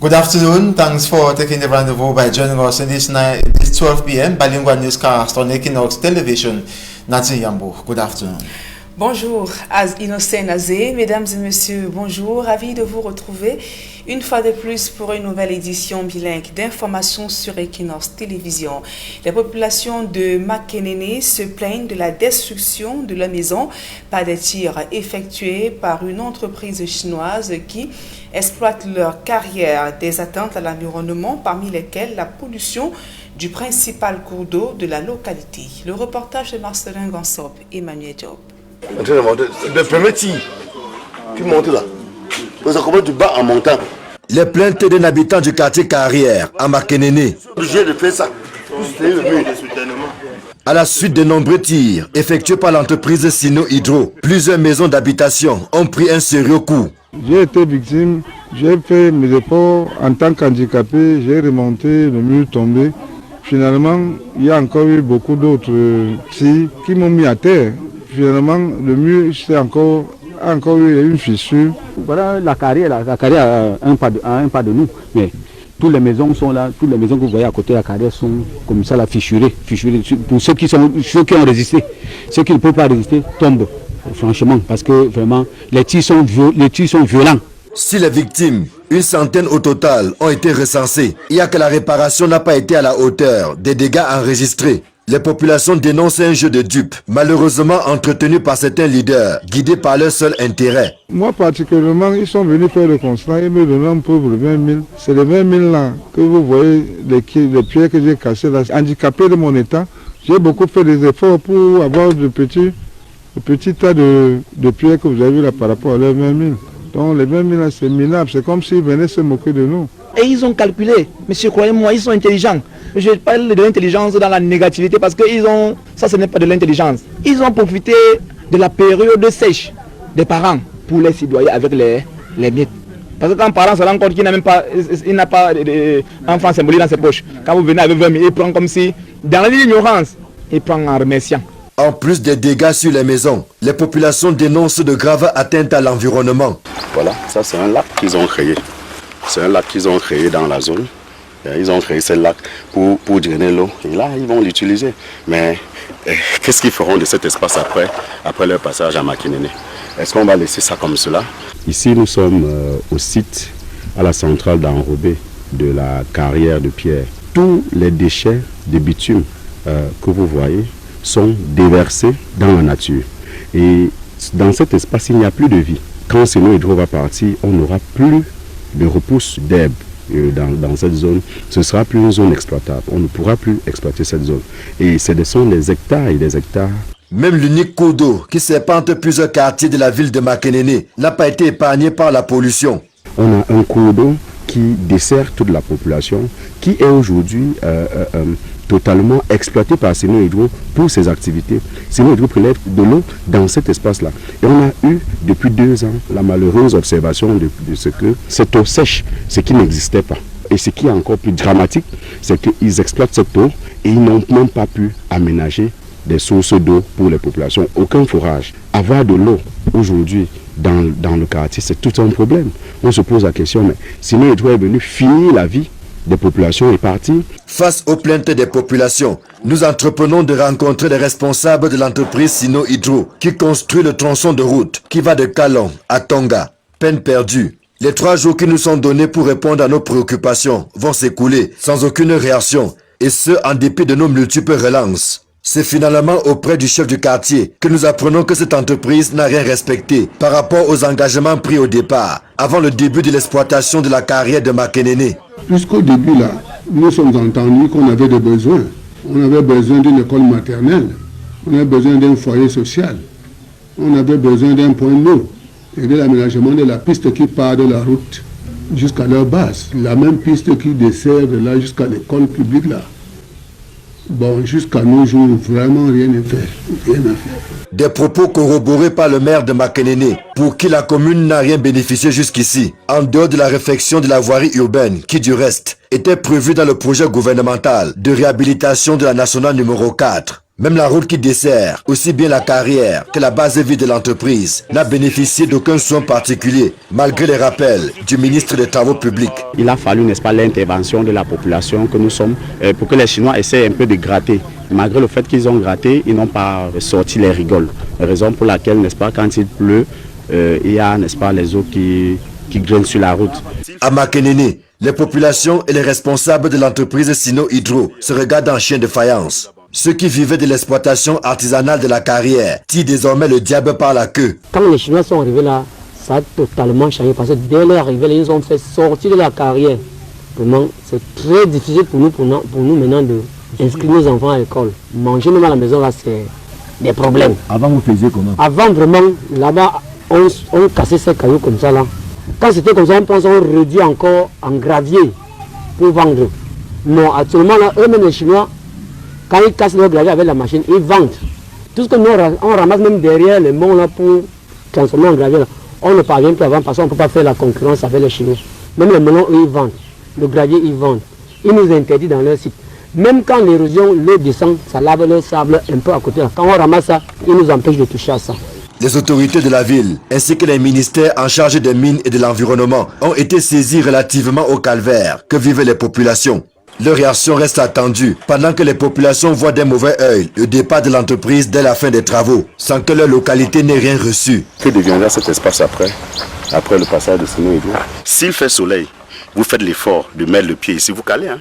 Good afternoon. Thanks for taking the rendezvous by joining us in this 12 p.m. bilingual newscast on Equinox Television. Nathan Yambo. Good afternoon. Bonjour, Innocent Azé, mesdames et messieurs, bonjour, ravi de vous retrouver une fois de plus pour une nouvelle édition bilingue d'informations sur Equinox Télévision. Les populations de Makenene se plaignent de la destruction de leur maison par des tirs effectués par une entreprise chinoise qui exploite leur carrière, des attentes à l'environnement parmi lesquelles la pollution du principal cours d'eau de la localité. Le reportage de Marcelin Gansop, Emmanuel Diop. En train de monter. Le premier tir qui monte là. Vous avez du bas en montant. Les plaintes d'un habitant du quartier Carrière à Makenene. Obligé de faire ça. À la suite de nombreux tirs effectués par l'entreprise Sino Hydro, plusieurs maisons d'habitation ont pris un sérieux coup. J'ai été victime, j'ai fait mes efforts en tant qu'handicapé, j'ai remonté, le mur tombé. Finalement, il y a encore eu beaucoup d'autres tirs qui m'ont mis à terre. Finalement, le mur, c'est encore eu une fissure. Voilà la carrière à un pas de nous. Mais toutes les maisons sont là, toutes les maisons que vous voyez à côté de la carrière sont comme ça, là, fissurées. Pour ceux qui ont résisté, ceux qui ne peuvent pas résister tombent, franchement, parce que vraiment, les tirs sont violents. Si les victimes, une centaine au total, ont été recensées, il y a que la réparation n'a pas été à la hauteur des dégâts enregistrés. Les populations dénoncent un jeu de dupes, malheureusement entretenu par certains leaders, guidés par leur seul intérêt. Moi particulièrement, ils sont venus faire le constat et me donner un pauvre 20 000. C'est les 20 000 là que vous voyez, les pierres que j'ai cassées là. Handicapé de mon état, j'ai beaucoup fait des efforts pour avoir de petits tas de pierres que vous avez vu là par rapport à leurs 20 000. Donc les 20 000 là, c'est minable, c'est comme s'ils venaient se moquer de nous. Et ils ont calculé, monsieur, croyez-moi, ils sont intelligents. Je parle de l'intelligence dans la négativité parce que ça ce n'est pas de l'intelligence. Ils ont profité de la période sèche des parents pour les citoyens avec les miettes. Parce que quand un parent se rend compte qu'il n'a pas d'enfant symbolique dans ses poches, quand vous venez avec 20 000, il prend comme si, dans l'ignorance, il prend en remerciant. En plus des dégâts sur les maisons, les populations dénoncent de graves atteintes à l'environnement. Voilà, ça c'est un lac qu'ils ont créé. C'est un lac qu'ils ont créé dans la zone. Ils ont créé ce lac pour drainer l'eau. Et là, ils vont l'utiliser. Mais qu'est-ce qu'ils feront de cet espace après leur passage à Makenene? Est-ce qu'on va laisser ça comme cela? Ici, nous sommes au site, à la centrale d'Enrobé de la carrière de pierre. Tous les déchets de bitume que vous voyez sont déversés dans la nature. Et dans cet espace, il n'y a plus de vie. Quand Sino Hydro va partir, on n'aura plus de repousse d'herbe. Dans cette zone, ce ne sera plus une zone exploitable. On ne pourra plus exploiter cette zone. Et ce sont des hectares et des hectares. Même l'unique cours d'eau qui serpente plusieurs quartiers de la ville de Makenene n'a pas été épargné par la pollution. On a un cours d'eau qui dessert toute la population, qui est aujourd'hui totalement exploité par Sino Hydro pour ses activités. Sino Hydro prélève de l'eau dans cet espace-là. Et on a eu depuis 2 ans la malheureuse observation de ce que cette eau sèche, ce qui n'existait pas. Et ce qui est encore plus dramatique, c'est qu'ils exploitent cette eau et ils n'ont même pas pu aménager des sources d'eau pour les populations. Aucun forage. Avoir de l'eau aujourd'hui dans le quartier, c'est tout un problème. On se pose la question, mais Sino Hydro est venu finir la vie des populations et partir. Face aux plaintes des populations, nous entreprenons de rencontrer les responsables de l'entreprise Sino Hydro qui construit le tronçon de route qui va de Kalon à Tonga. Peine perdue. Les 3 jours qui nous sont donnés pour répondre à nos préoccupations vont s'écouler sans aucune réaction, et ce en dépit de nos multiples relances. C'est finalement auprès du chef du quartier que nous apprenons que cette entreprise n'a rien respecté par rapport aux engagements pris au départ, avant le début de l'exploitation de la carrière de Makenene. Jusqu'au début là, nous sommes entendus qu'on avait des besoins. On avait besoin d'une école maternelle, on avait besoin d'un foyer social, on avait besoin d'un point d'eau et de l'aménagement de la piste qui part de la route jusqu'à leur base. La même piste qui dessert de là jusqu'à l'école publique là. Bon, jusqu'à nos jours, vraiment rien à faire. Des propos corroborés par le maire de Makenene, pour qui la commune n'a rien bénéficié jusqu'ici, en dehors de la réfection de la voirie urbaine, qui du reste était prévue dans le projet gouvernemental de réhabilitation de la nationale numéro 4. Même la route qui dessert aussi bien la carrière que la base de vie de l'entreprise n'a bénéficié d'aucun soin particulier, malgré les rappels du ministre des Travaux publics. Il a fallu, n'est-ce pas, l'intervention de la population que nous sommes pour que les Chinois essaient un peu de gratter. Malgré le fait qu'ils ont gratté, ils n'ont pas sorti les rigoles. Raison pour laquelle, n'est-ce pas, quand il pleut, il y a, n'est-ce pas, les eaux qui grignent sur la route. À Makenene, les populations et les responsables de l'entreprise Sino Hydro se regardent en chien de faïence. Ceux qui vivaient de l'exploitation artisanale de la carrière tirent désormais le diable par la queue. Quand les Chinois sont arrivés là, ça a totalement changé parce que dès leur arrivée, ils ont fait sortir de la carrière. Vraiment, c'est très difficile pour nous maintenant d'inscrire nos enfants à l'école. Manger même à la maison, là, c'est des problèmes. Avant, vous faisiez comment? Avant, vraiment, là-bas, on cassait ces cailloux comme ça, là. Quand c'était comme ça, on pense qu'on réduit encore en gravier pour vendre. Non, actuellement, là, eux-mêmes, les Chinois, quand ils cassent leur gravier avec la machine, ils vendent. Tout ce que nous, on ramasse même derrière les monts, là, pour transformer en gravier, là, on ne parvient plus avant parce qu'on ne peut pas faire la concurrence avec les Chinois. Même les melons, eux, ils vendent. Le gravier, ils vendent. Ils nous interdisent dans leur site. Même quand l'érosion, l'eau descend, ça lave le sable un peu à côté. Quand on ramasse ça, ils nous empêchent de toucher à ça. Les autorités de la ville, ainsi que les ministères en charge des mines et de l'environnement, ont été saisis relativement au calvaire que vivent les populations. Leur réaction reste attendue pendant que les populations voient d'un mauvais œil le départ de l'entreprise dès la fin des travaux, sans que leur localité n'ait rien reçu. Que deviendra cet espace après le passage de Sino Hydro? S'il fait soleil, vous faites l'effort de mettre le pied ici, vous calez. Hein?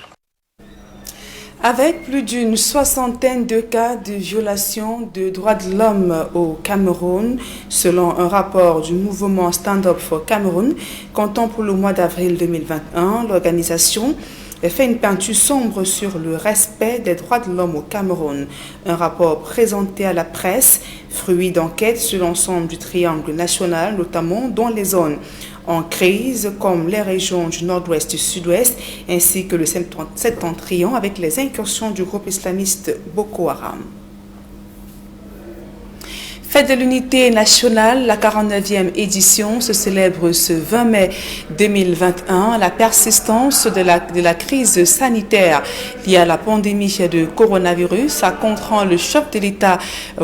Avec plus d'une soixantaine de cas de violation des droits de l'homme au Cameroun, selon un rapport du mouvement Stand Up for Cameroun, comptant pour le mois d'avril 2021, l'organisation fait une peinture sombre sur le respect des droits de l'homme au Cameroun. Un rapport présenté à la presse, fruit d'enquêtes sur l'ensemble du triangle national, notamment dans les zones en crise comme les régions du nord-ouest et du sud-ouest, ainsi que le septentrion avec les incursions du groupe islamiste Boko Haram. Fête de l'unité nationale, la 49e édition se célèbre ce 20 mai 2021. La persistance de la crise sanitaire liée à la pandémie de coronavirus a contraint le chef de l'État,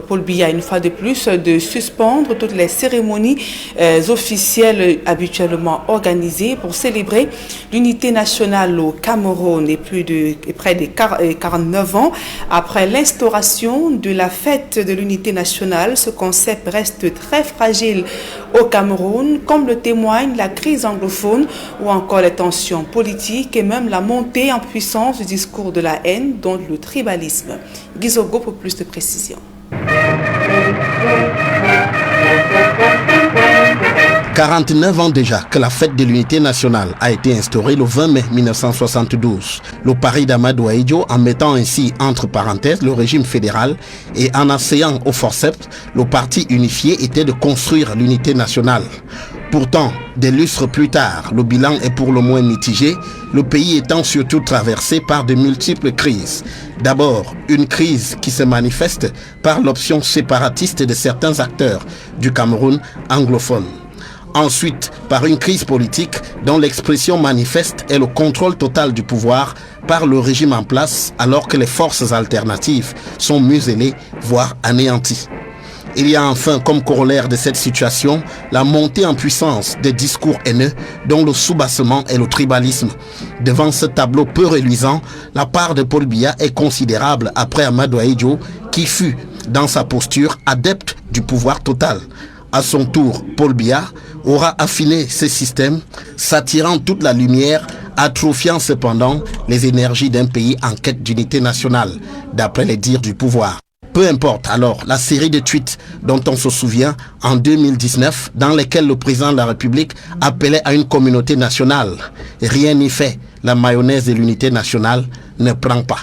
Paul Biya, une fois de plus, de suspendre toutes les cérémonies officielles habituellement organisées pour célébrer l'unité nationale au Cameroun. Et près de 49 ans après l'instauration de la fête de l'unité nationale, ce concept reste très fragile au Cameroun, comme le témoigne la crise anglophone ou encore les tensions politiques et même la montée en puissance du discours de la haine, dont le tribalisme. Gizogo pour plus de précision. 49 ans déjà que la fête de l'unité nationale a été instaurée le 20 mai 1972. Le pari d'Amadou Ahidjo, en mettant ainsi entre parenthèses le régime fédéral et en asseyant au forceps le parti unifié, était de construire l'unité nationale. Pourtant, des lustres plus tard, le bilan est pour le moins mitigé, le pays étant surtout traversé par de multiples crises. D'abord, une crise qui se manifeste par l'option séparatiste de certains acteurs du Cameroun anglophone. Ensuite, par une crise politique dont l'expression manifeste est le contrôle total du pouvoir par le régime en place, alors que les forces alternatives sont muselées, voire anéanties. Il y a enfin comme corollaire de cette situation la montée en puissance des discours haineux dont le soubassement est le tribalisme. Devant ce tableau peu reluisant, la part de Paul Biya est considérable après Amadou Ahidjo qui fut, dans sa posture, adepte du pouvoir total. À son tour, Paul Biya aura affiné ce système, s'attirant toute la lumière, atrophiant cependant les énergies d'un pays en quête d'unité nationale, d'après les dires du pouvoir. Peu importe alors la série de tweets dont on se souvient en 2019, dans lesquels le président de la République appelait à une communauté nationale. Rien n'y fait, la mayonnaise de l'unité nationale ne prend pas.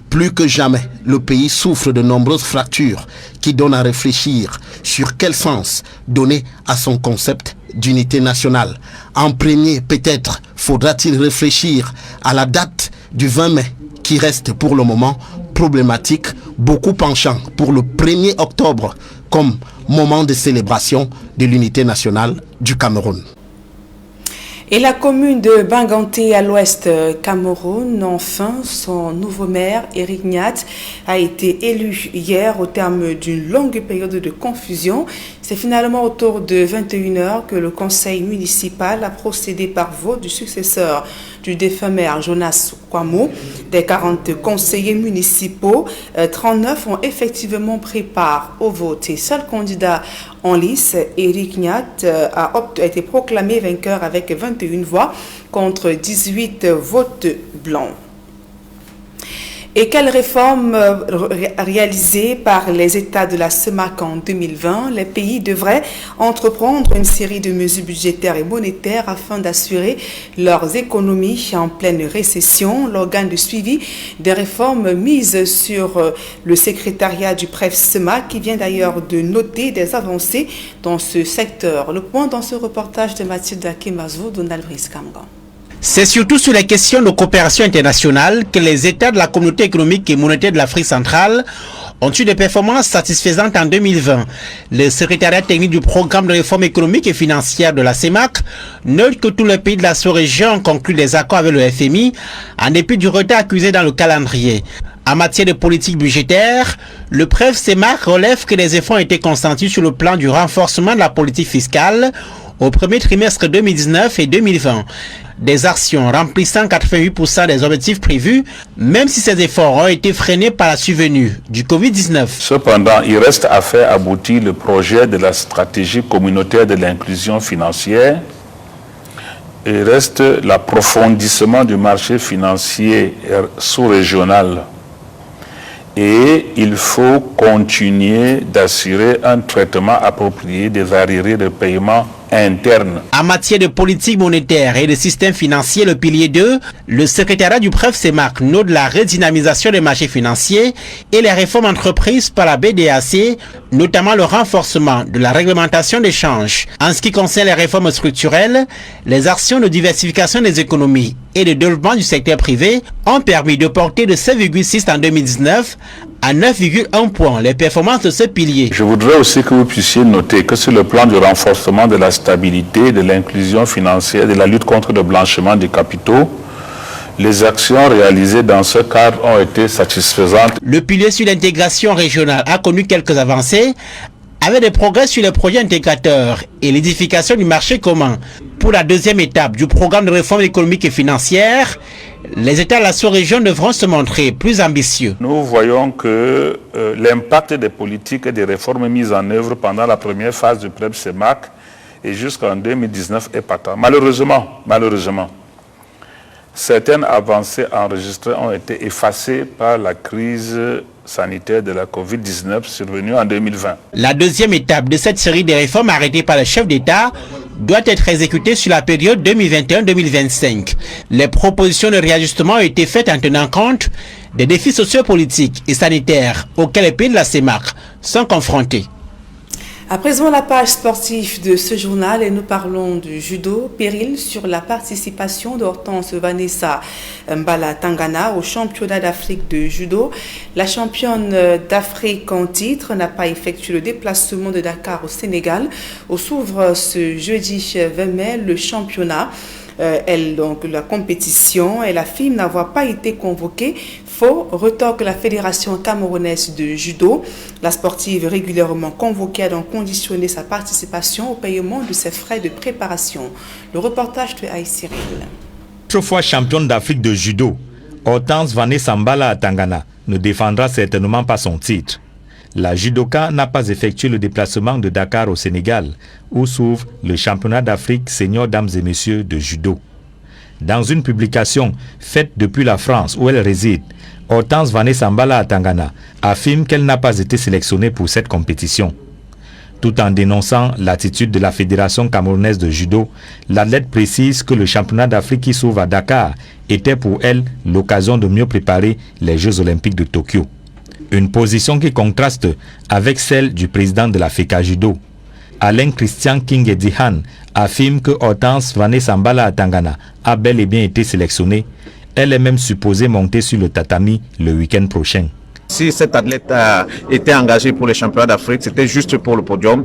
Plus que jamais, le pays souffre de nombreuses fractures qui donnent à réfléchir sur quel sens donner à son concept d'unité nationale. En premier, peut-être, faudra-t-il réfléchir à la date du 20 mai qui reste pour le moment problématique, beaucoup penchant pour le 1er octobre comme moment de célébration de l'unité nationale du Cameroun. Et la commune de Banganté à l'ouest Cameroun, enfin, son nouveau maire, Eric Niat, a été élu hier au terme d'une longue période de confusion. C'est finalement autour de 21h que le conseil municipal a procédé par vote du successeur du défunt maire Jonas Kwamo. Des 40 conseillers municipaux, 39 ont effectivement pris part au vote. Et seul candidat en lice, Eric Niat, a été proclamé vainqueur avec 21 voix contre 18 votes blancs. Et quelles réformes réalisées par les États de la CEMAC en 2020, les pays devraient entreprendre une série de mesures budgétaires et monétaires afin d'assurer leurs économies en pleine récession. L'organe de suivi des réformes mise sur le secrétariat du PREF CEMAC qui vient d'ailleurs de noter des avancées dans ce secteur. Le point dans ce reportage de Mathilde Akemazou, Donald Brice-Kamgan. C'est surtout sur les questions de coopération internationale que les États de la Communauté économique et monétaire de l'Afrique centrale ont eu des performances satisfaisantes en 2020. Le secrétariat technique du programme de réforme économique et financière de la CEMAC note que tous les pays de la sous-région ont conclu des accords avec le FMI en dépit du retard accusé dans le calendrier. En matière de politique budgétaire, le PREF CEMAC relève que les efforts ont été consentis sur le plan du renforcement de la politique fiscale au premier trimestre 2019 et 2020. Des actions remplissant 88% des objectifs prévus, même si ces efforts ont été freinés par la survenue du Covid-19. Cependant, il reste à faire aboutir le projet de la stratégie communautaire de l'inclusion financière. Il reste l'approfondissement du marché financier sous-régional. Et il faut continuer d'assurer un traitement approprié des arriérés de paiement interne. En matière de politique monétaire et de système financier, le pilier 2, le secrétariat du PREF CEMAC note la redynamisation des marchés financiers et les réformes entreprises par la BDAC, notamment le renforcement de la réglementation des changes. En ce qui concerne les réformes structurelles, les actions de diversification des économies et de développement du secteur privé ont permis de porter de 7,6 en 2019 à 9,1 points les performances de ce pilier. Je voudrais aussi que vous puissiez noter que sur le plan du renforcement de la stabilité, de l'inclusion financière, de la lutte contre le blanchiment des capitaux, les actions réalisées dans ce cadre ont été satisfaisantes. Le pilier sur l'intégration régionale a connu quelques avancées, avec des progrès sur les projets intégrateurs et l'édification du marché commun. Pour la deuxième étape du programme de réforme économique et financière, les États de la sous-région devront se montrer plus ambitieux. Nous voyons que l'impact des politiques et des réformes mises en œuvre pendant la première phase du PREP CEMAC et jusqu'en 2019 est patent. Malheureusement, certaines avancées enregistrées ont été effacées par la crise sanitaire de la Covid-19 survenue en 2020. La deuxième étape de cette série de réformes arrêtées par le chef d'État doit être exécutée sur la période 2021-2025. Les propositions de réajustement ont été faites en tenant compte des défis sociopolitiques et sanitaires auxquels les pays de la CEMAC sont confrontés. À présent, la page sportive de ce journal et nous parlons du judo. Péril sur la participation d'Hortense Vanessa Mbala Tangana au championnat d'Afrique de judo. La championne d'Afrique en titre n'a pas effectué le déplacement de Dakar au Sénégal. Au s'ouvre ce jeudi 20 mai le championnat. La compétition et la FIM n'avoir pas été convoquée. Faux, retorque la Fédération camerounaise de judo. La sportive régulièrement convoquée a donc conditionné sa participation au paiement de ses frais de préparation. Le reportage de Aïe Cyril. Autrefois championne d'Afrique de judo, Hortense Vanessa Mbala Tangana ne défendra certainement pas son titre. La judoka n'a pas effectué le déplacement de Dakar au Sénégal, où s'ouvre le championnat d'Afrique senior dames et messieurs de judo. Dans une publication faite depuis la France où elle réside, Hortense Vanessa Mbala Tangana affirme qu'elle n'a pas été sélectionnée pour cette compétition. Tout en dénonçant l'attitude de la Fédération camerounaise de judo, l'athlète précise que le championnat d'Afrique qui s'ouvre à Dakar était pour elle l'occasion de mieux préparer les Jeux olympiques de Tokyo. Une position qui contraste avec celle du président de la FECA Judo. Alain Christian King Edihan affirme que Hortense Vanessa Mbala Tangana a bel et bien été sélectionnée. Elle est même supposée monter sur le tatami le week-end prochain. Si cet athlète a été engagé pour les championnats d'Afrique, c'était juste pour le podium.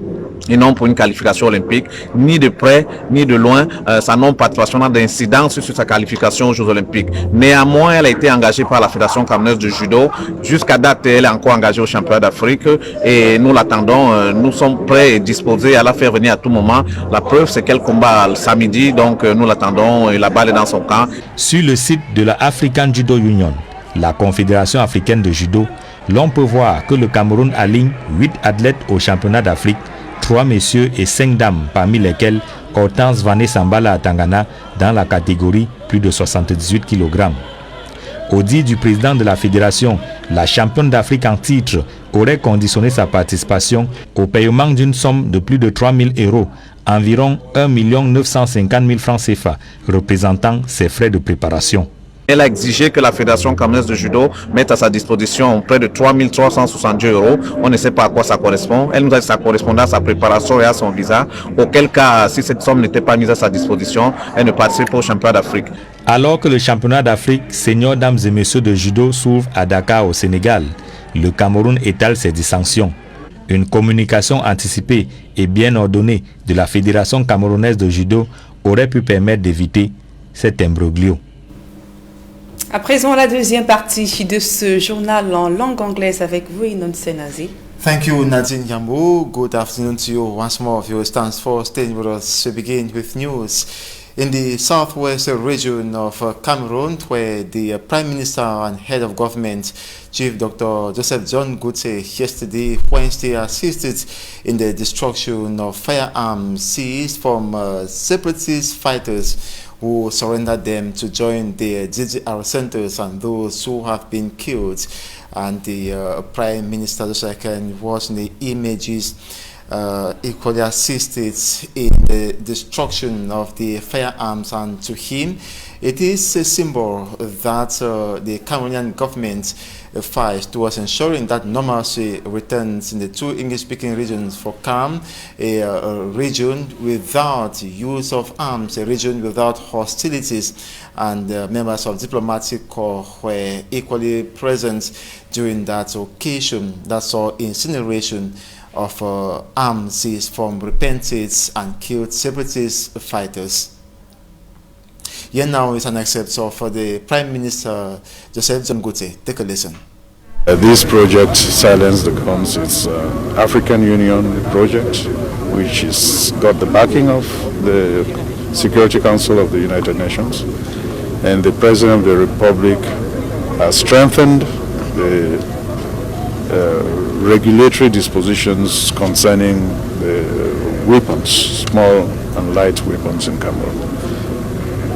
et non pour une qualification olympique, ni de près ni de loin. Sa non-participation n'a d'incidence sur sa qualification aux Jeux olympiques. Néanmoins, elle a été engagée par la Fédération camerounaise de judo. Jusqu'à date, elle est encore engagée au championnat d'Afrique et nous l'attendons. Nous sommes prêts et disposés à la faire venir à tout moment. La preuve, c'est qu'elle combat le samedi, donc nous l'attendons et la balle est dans son camp. Sur le site de la African Judo Union, la Confédération africaine de judo, l'on peut voir que le Cameroun aligne 8 athlètes au championnat d'Afrique, 3 messieurs et 5 dames, parmi lesquels Hortense Vané Sambala à Tangana dans la catégorie plus de 78 kg. Au dit du président de la fédération, la championne d'Afrique en titre aurait conditionné sa participation au paiement d'une somme de plus de 3 000 €, environ 1 950 000 francs CFA, représentant ses frais de préparation. Elle a exigé que la Fédération camerounaise de judo mette à sa disposition près de 3 362 €. On ne sait pas à quoi ça correspond. Elle nous a dit que ça correspondait à sa préparation et à son visa. Auquel cas, si cette somme n'était pas mise à sa disposition, elle ne participe pas au championnat d'Afrique. Alors que le championnat d'Afrique seniors dames et messieurs de judo s'ouvre à Dakar au Sénégal, le Cameroun étale ses dissensions. Une communication anticipée et bien ordonnée de la Fédération camerounaise de judo aurait pu permettre d'éviter cet imbroglio. À présent, la deuxième partie de ce journal en langue anglaise avec vous, Innocent Azé. Thank you, Nadine Yambo. Good afternoon to you once more. If you stand for staying with us to begin with news. In the southwest region of Cameroon, where the Prime Minister and Head of Government, Chief Dr. Joseph John Gute, yesterday, Wednesday, assisted in the destruction of firearms seized from separatist fighters who surrendered them to join the GGR centers and those who have been killed. And the Prime Minister was in the images equally assisted in the destruction of the firearms, and to him it is a symbol that the Cameroonian government fights towards ensuring that normalcy returns in the two English-speaking regions for CAM, a region without use of arms, a region without hostilities, and members of diplomatic corps were equally present during that occasion that saw incineration of arms seized from repented and killed separatist fighters. Here now is an excerpt of the Prime Minister Joseph John Gute. Take a listen. This project, Silence the Guns, is African Union project which has got the backing of the Security Council of the United Nations, and the President of the Republic has strengthened the regulatory dispositions concerning the weapons, small and light weapons in Cameroon.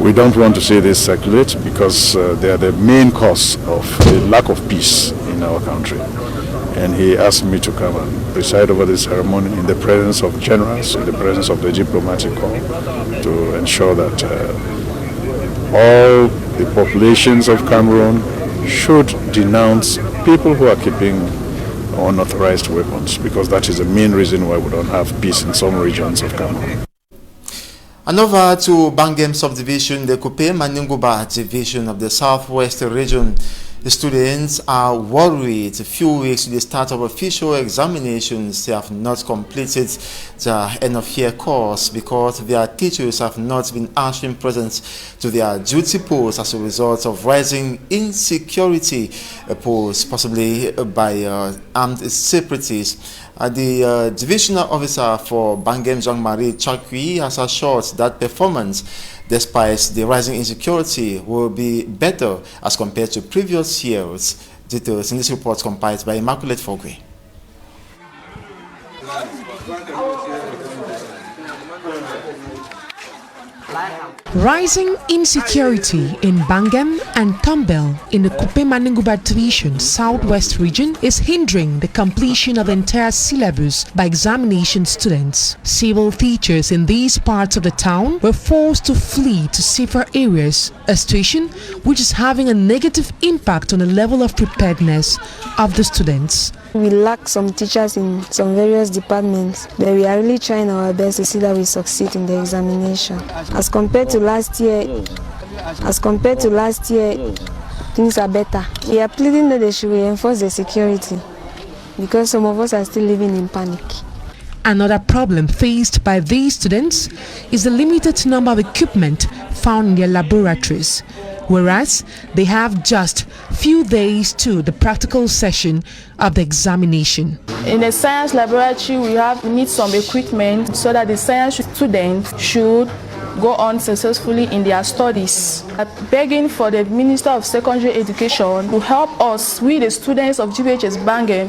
We don't want to see this circulate because they are the main cause of the lack of peace in our country. And he asked me to come and preside over this ceremony in the presence of generals, in the presence of the diplomatic corps, to ensure that all the populations of Cameroon should denounce people who are keeping unauthorized weapons, because that is the main reason why we don't have peace in some regions of Cameroon. And over to Bangem subdivision, the Kupe Maninguba division of the southwest region. The students are worried. A few weeks to the start of official examinations, they have not completed the end-of-year course because their teachers have not been answering presents to their duty posts as a result of rising insecurity posed possibly by armed separatists. The divisional officer for Bangem, Jean-Marie Chakwi, has assured that performance, despite the rising insecurity, will be better as compared to previous years. Details in this report compiled by Immaculate Fogwe. Rising insecurity in Bangem and Tombel in the Kupe Maninguba Division Southwest region is hindering the completion of the entire syllabus by examination students. Civil teachers in these parts of the town were forced to flee to safer areas, a situation which is having a negative impact on the level of preparedness of the students. We lack some teachers in some various departments, but we are really trying our best to see that we succeed in the examination. As compared to last year, things are better. We are pleading that they should reinforce the security because some of us are still living in panic. Another problem faced by these students is the limited number of equipment found in their laboratories, whereas they have just few days to the practical session of the examination. In the science laboratory, we need some equipment so that the science students should go on successfully in their studies. Begging for the Minister of Secondary Education to help us, we the students of GBHS Bangem,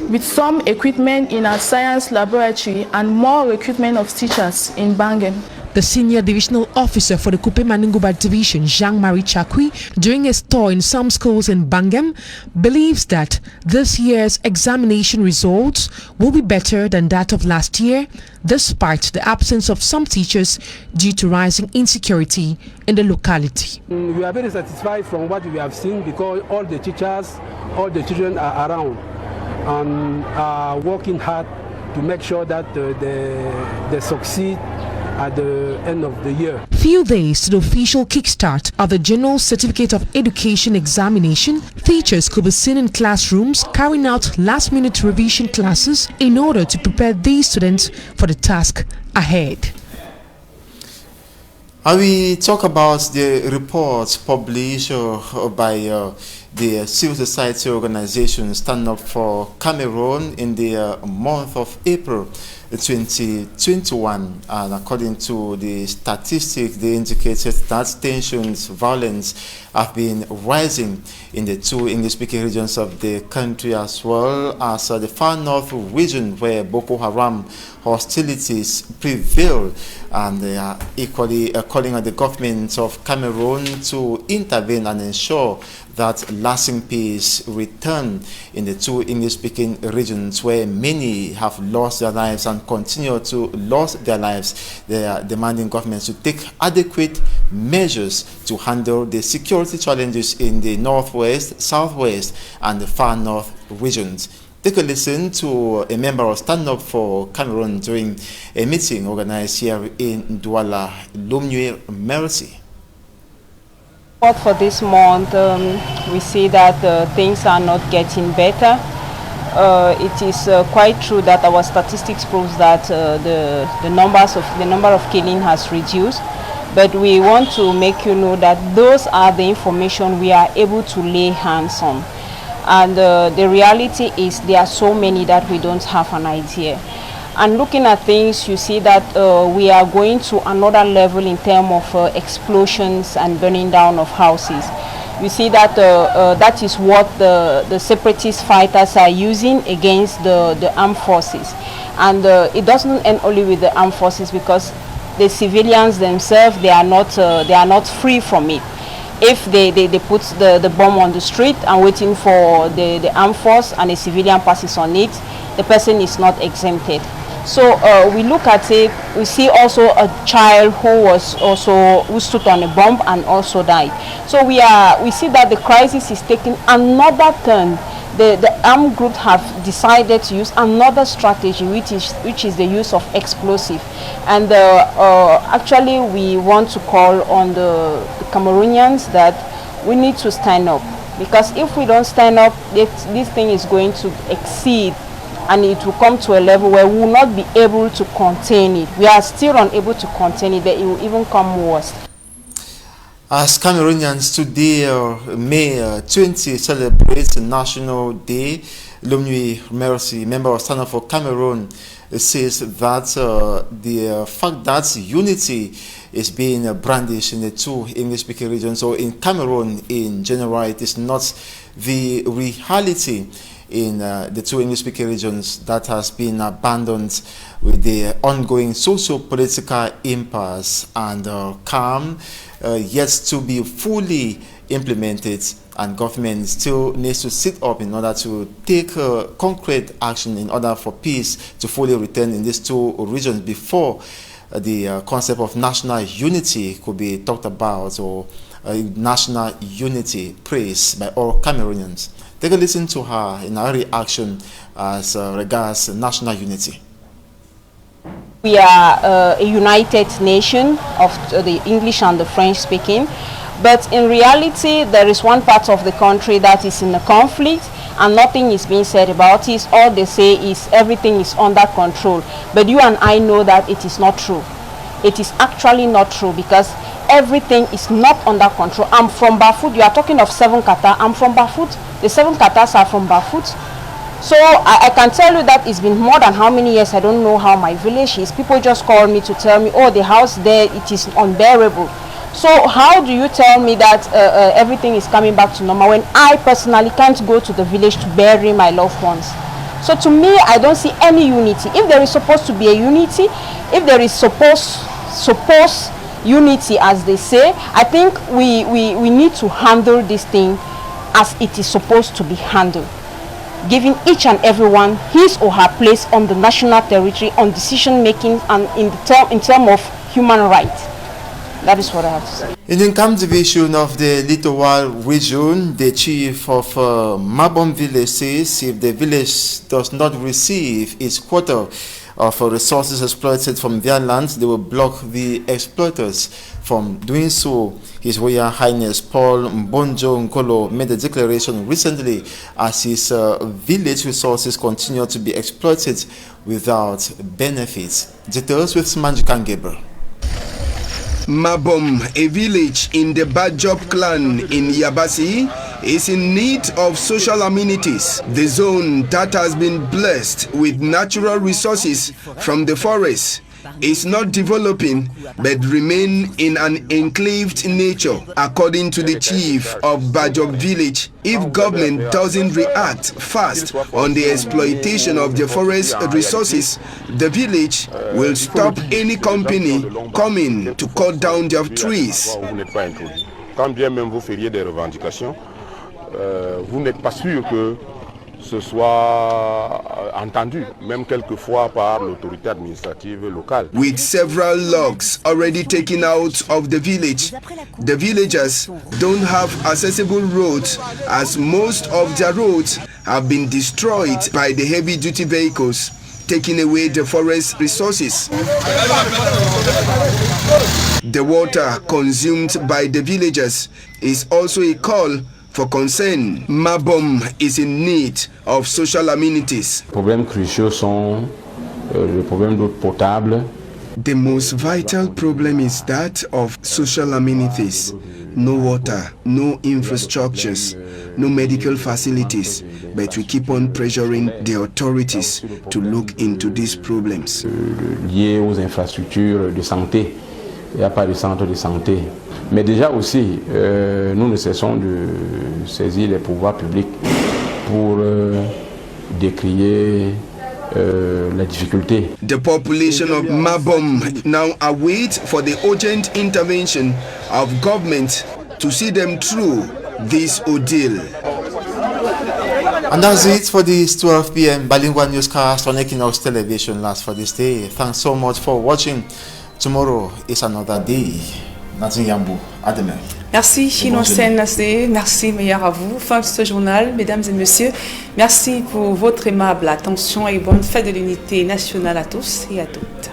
with some equipment in our science laboratory and more equipment of teachers in Bangem. The senior divisional officer for the Kupe Maningouba division, Jean-Marie Chakwi, during a tour in some schools in Bangem, believes that this year's examination results will be better than that of last year, despite the absence of some teachers due to rising insecurity in the locality. We are very satisfied from what we have seen because all the teachers, all the children are around and are working hard to make sure that they succeed at the end of the year. Few days to the official kickstart of the General Certificate of Education examination, teachers could be seen in classrooms carrying out last-minute revision classes in order to prepare these students for the task ahead. We talk about the reports published by the civil society organization Stand Up for Cameroon in the month of April 2021, and according to the statistics, they indicated that tensions, violence have been rising in the two English-speaking regions of the country, as well as the far north region where Boko Haram hostilities prevail, and they are equally calling on the government of Cameroon to intervene and ensure that lasting peace return in the two English-speaking regions where many have lost their lives and continue to lose their lives. They are demanding governments to take adequate measures to handle the security challenges in the northwest, southwest, and the far north regions. Take a listen to a member of Stand Up for Cameroon during a meeting organized here in Douala, Lomnue Mercy. For this month, we see that things are not getting better. It is quite true that our statistics proves that the number of killing has reduced, but we want to make you know that those are the information we are able to lay hands on. And the reality is there are so many that we don't have an idea. And looking at things, you see that we are going to another level in terms of explosions and burning down of houses. You see that that is what the separatist fighters are using against the armed forces. And it doesn't end only with the armed forces, because the civilians themselves, they are not free from it. If they put the bomb on the street and waiting for the armed force and a civilian passes on it, the person is not exempted. So we look at it, we see also a child who stood on a bomb and also died. So we see that the crisis is taking another turn. The armed groups have decided to use another strategy, which is the use of explosive. And actually we want to call on the Cameroonians that we need to stand up, because if we don't stand up, this thing is going to exceed, and it will come to a level where we will not be able to contain it. We are still unable to contain it, but it will even come worse. As Cameroonians today, May 20, celebrates National Day, Lomnue Mercy, member of Stand Up for Cameroon, says that the fact that unity is being brandished in the two English-speaking regions, or in Cameroon in general, it is not the reality in the two English-speaking regions that has been abandoned with the ongoing socio-political impasse and calm yet to be fully implemented, and government still needs to sit up in order to take concrete action in order for peace to fully return in these two regions before the concept of national unity could be talked about, or national unity praised by all Cameroonians. Take a listen to her in her reaction as regards national unity. We are a united nation of the English and the French speaking, but in reality there is one part of the country that is in a conflict, and nothing is being said about it. All they say is everything is under control. But you and I know that it is not true. It is actually not true, because everything is not under control. I'm from Bafut. You are talking of 7 kata. I'm from Bafut. The 7 katas are from Bafut. So I can tell you that it's been more than how many years. I don't know how my village is. People just call me to tell me, oh, the house there, it is unbearable. So how do you tell me that everything is coming back to normal when I personally can't go to the village to bury my loved ones? So to me, I don't see any unity. If there is supposed to be a unity, if there is supposed unity, as they say, I think we need to handle this thing as it is supposed to be handled, giving each and everyone his or her place on the national territory, on decision making, and in terms of human rights. That is what I have to say. In the Nkam division of the Littoral region, the chief of Mabom village says if the village does not receive its quota of resources exploited from their lands, they will block the exploiters from doing so. His Royal Highness Paul Mbonjo Nkolo made a declaration recently as his village resources continue to be exploited without benefits. Details with Manjikan Gabriel. Mabom, a village in the Bajop clan in Yabasi, is in need of social amenities. The zone that has been blessed with natural resources from the forest is not developing but remain in an enclaved nature. According to the chief of Bajop village, if government doesn't react fast on the exploitation of the forest resources, the village will stop any company coming to cut down their trees. Quand bien même vous feriez des revendications, vous n'êtes pas sûr que ce soit entendu, même quelquefois par l'autorité administrative locale. With several logs already taken out of the villagers don't have accessible roads, as most of their roads have been destroyed by the heavy-duty vehicles, taking away the forest resources. The water consumed by the villagers is also a call for concern. Mabom is in need of social amenities. Les problèmes cruciaux sont le problème d'eau potable. The most vital problem is that of social amenities. No water, no infrastructures, no medical facilities. But we keep on pressuring the authorities to look into these problems. Liés aux infrastructures de santé. Il n'y a pas de centre de santé. Mais déjà aussi, nous ne cessons de saisir les pouvoirs publics pour décrier la difficulté. The population of Mabom now await for the urgent intervention of government to see them through this ordeal. And that's it for this 12 p.m. bilingual newscast on Equinox Television last for this day. Thanks so much for watching. Tomorrow is another day. Nathan Yambou, à demain. Merci Innocène Nassé, merci meilleur à vous. Fin de ce journal, mesdames et messieurs. Merci pour votre aimable attention et bonne fête de l'unité nationale à tous et à toutes.